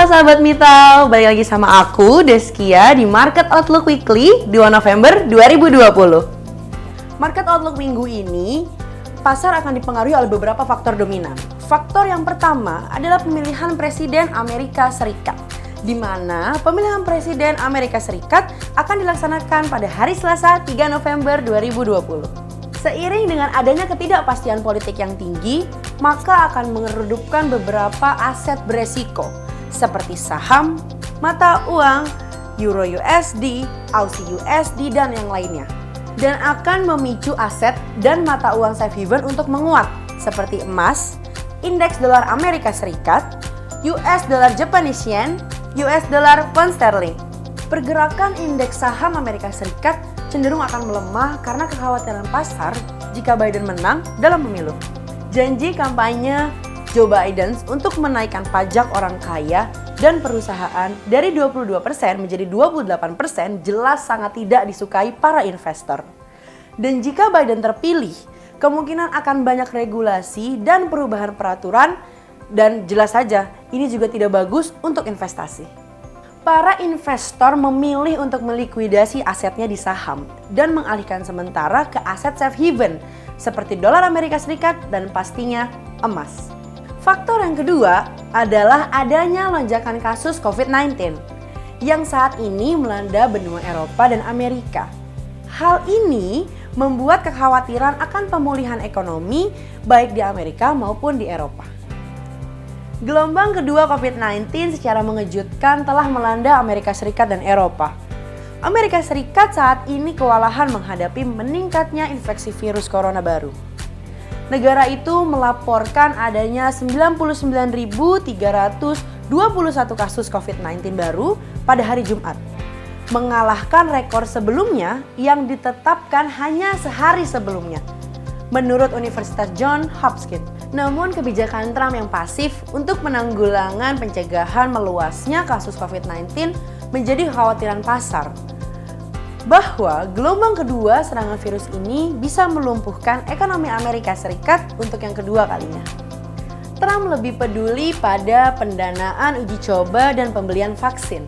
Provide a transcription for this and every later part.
sahabat Mitau, balik lagi sama aku, Deskia, di Market Outlook Weekly 2 November 2020. Market Outlook minggu ini, pasar akan dipengaruhi oleh beberapa faktor dominan. Faktor yang pertama adalah pemilihan Presiden Amerika Serikat, di mana pemilihan Presiden Amerika Serikat akan dilaksanakan pada hari Selasa 3 November 2020. Seiring dengan adanya ketidakpastian politik yang tinggi, maka akan meredupkan beberapa aset beresiko seperti saham, mata uang, Euro USD, Aussie USD, dan yang lainnya. Dan akan memicu aset dan mata uang safe haven untuk menguat seperti emas, indeks dolar Amerika Serikat, US dollar Japanese yen, US dollar pound sterling. Pergerakan indeks saham Amerika Serikat cenderung akan melemah karena kekhawatiran pasar jika Biden menang dalam pemilu. Janji kampanye Joe Biden untuk menaikkan pajak orang kaya dan perusahaan dari 22% menjadi 28% jelas sangat tidak disukai para investor. Dan jika Biden terpilih, kemungkinan akan banyak regulasi dan perubahan peraturan, dan jelas saja ini juga tidak bagus untuk investasi. Para investor memilih untuk melikuidasi asetnya di saham dan mengalihkan sementara ke aset safe haven seperti dolar Amerika Serikat dan pastinya emas. Faktor yang kedua adalah adanya lonjakan kasus COVID-19 yang saat ini melanda benua Eropa dan Amerika. Hal ini membuat kekhawatiran akan pemulihan ekonomi baik di Amerika maupun di Eropa. Gelombang kedua COVID-19 secara mengejutkan telah melanda Amerika Serikat dan Eropa. Amerika Serikat saat ini kewalahan menghadapi meningkatnya infeksi virus corona baru. Negara itu melaporkan adanya 99.321 kasus COVID-19 baru pada hari Jumat, mengalahkan rekor sebelumnya yang ditetapkan hanya sehari sebelumnya, menurut Universitas Johns Hopkins. Namun kebijakan Trump yang pasif untuk penanggulangan pencegahan meluasnya kasus COVID-19 menjadi kekhawatiran pasar bahwa gelombang kedua serangan virus ini bisa melumpuhkan ekonomi Amerika Serikat untuk yang kedua kalinya. Trump lebih peduli pada pendanaan uji coba dan pembelian vaksin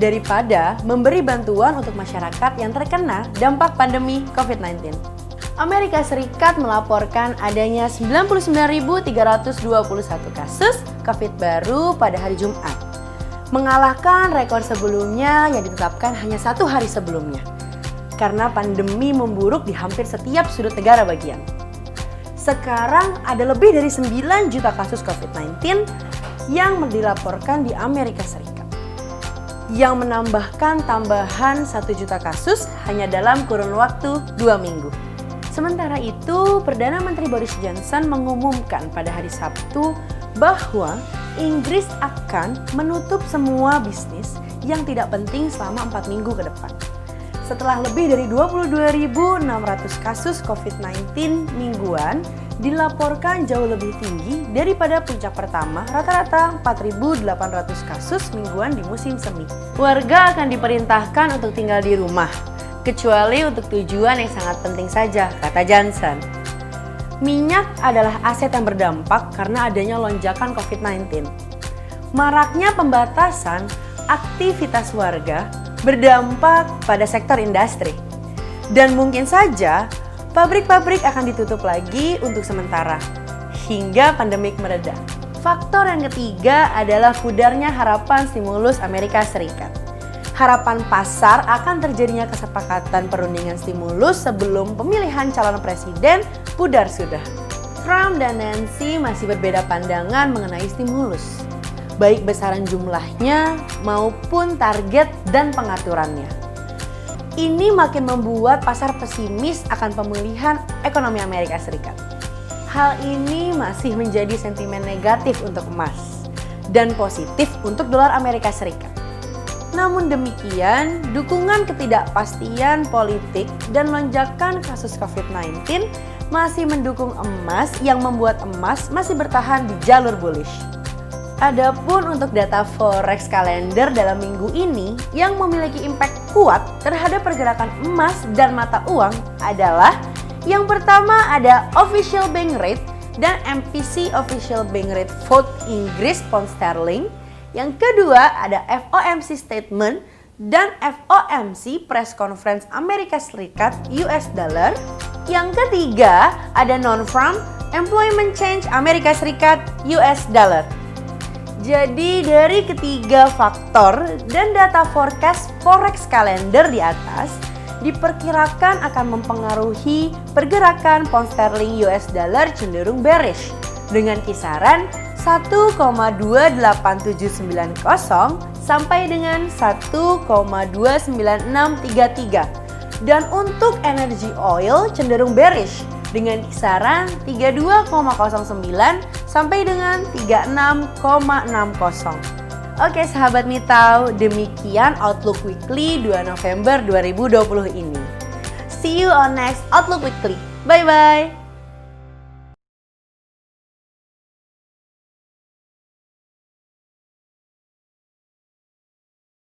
daripada memberi bantuan untuk masyarakat yang terkena dampak pandemi COVID-19. Amerika Serikat melaporkan adanya 99.321 kasus COVID baru pada hari Jumat, mengalahkan rekor sebelumnya yang ditetapkan hanya 1 hari sebelumnya, karena pandemi memburuk di hampir setiap sudut negara bagian. Sekarang ada lebih dari 9 juta kasus COVID-19 yang dilaporkan di Amerika Serikat, yang menambahkan tambahan 1 juta kasus hanya dalam kurun waktu 2 minggu. Sementara itu, Perdana Menteri Boris Johnson mengumumkan pada hari Sabtu bahwa Inggris akan menutup semua bisnis yang tidak penting selama 4 minggu ke depan. Setelah lebih dari 22.600 kasus COVID-19 mingguan dilaporkan jauh lebih tinggi daripada puncak pertama, rata-rata 4.800 kasus mingguan di musim semi. Warga akan diperintahkan untuk tinggal di rumah, kecuali untuk tujuan yang sangat penting saja, kata Johnson. Minyak adalah aset yang berdampak karena adanya lonjakan COVID-19. Maraknya pembatasan aktivitas warga berdampak pada sektor industri. Dan mungkin saja pabrik-pabrik akan ditutup lagi untuk sementara hingga pandemik mereda. Faktor yang ketiga adalah pudarnya harapan stimulus Amerika Serikat. Harapan pasar akan terjadinya kesepakatan perundingan stimulus sebelum pemilihan calon presiden pudar sudah. Trump dan Nancy masih berbeda pandangan mengenai stimulus, baik besaran jumlahnya maupun target dan pengaturannya. Ini makin membuat pasar pesimis akan pemulihan ekonomi Amerika Serikat. Hal ini masih menjadi sentimen negatif untuk emas dan positif untuk dolar Amerika Serikat. Namun demikian, dukungan ketidakpastian politik dan lonjakan kasus COVID-19 masih mendukung emas yang membuat emas masih bertahan di jalur bullish. Adapun untuk data forex kalender dalam minggu ini yang memiliki impact kuat terhadap pergerakan emas dan mata uang adalah yang pertama ada Official Bank Rate dan MPC Official Bank Rate Vote Inggris Pound Sterling Yang kedua ada FOMC statement dan FOMC press conference Amerika Serikat US dollar. Yang ketiga ada non-farm employment change Amerika Serikat US dollar. Jadi dari ketiga faktor dan data forecast forex calendar di atas diperkirakan akan mempengaruhi pergerakan pound sterling US dollar cenderung bearish dengan kisaran 1,28790 sampai dengan 1,29633. Dan untuk energy oil cenderung bearish dengan kisaran 32,09 sampai dengan 36,60. Oke sahabat Mitau, demikian Outlook Weekly 2 November 2020 ini. See you on next Outlook Weekly. Bye bye.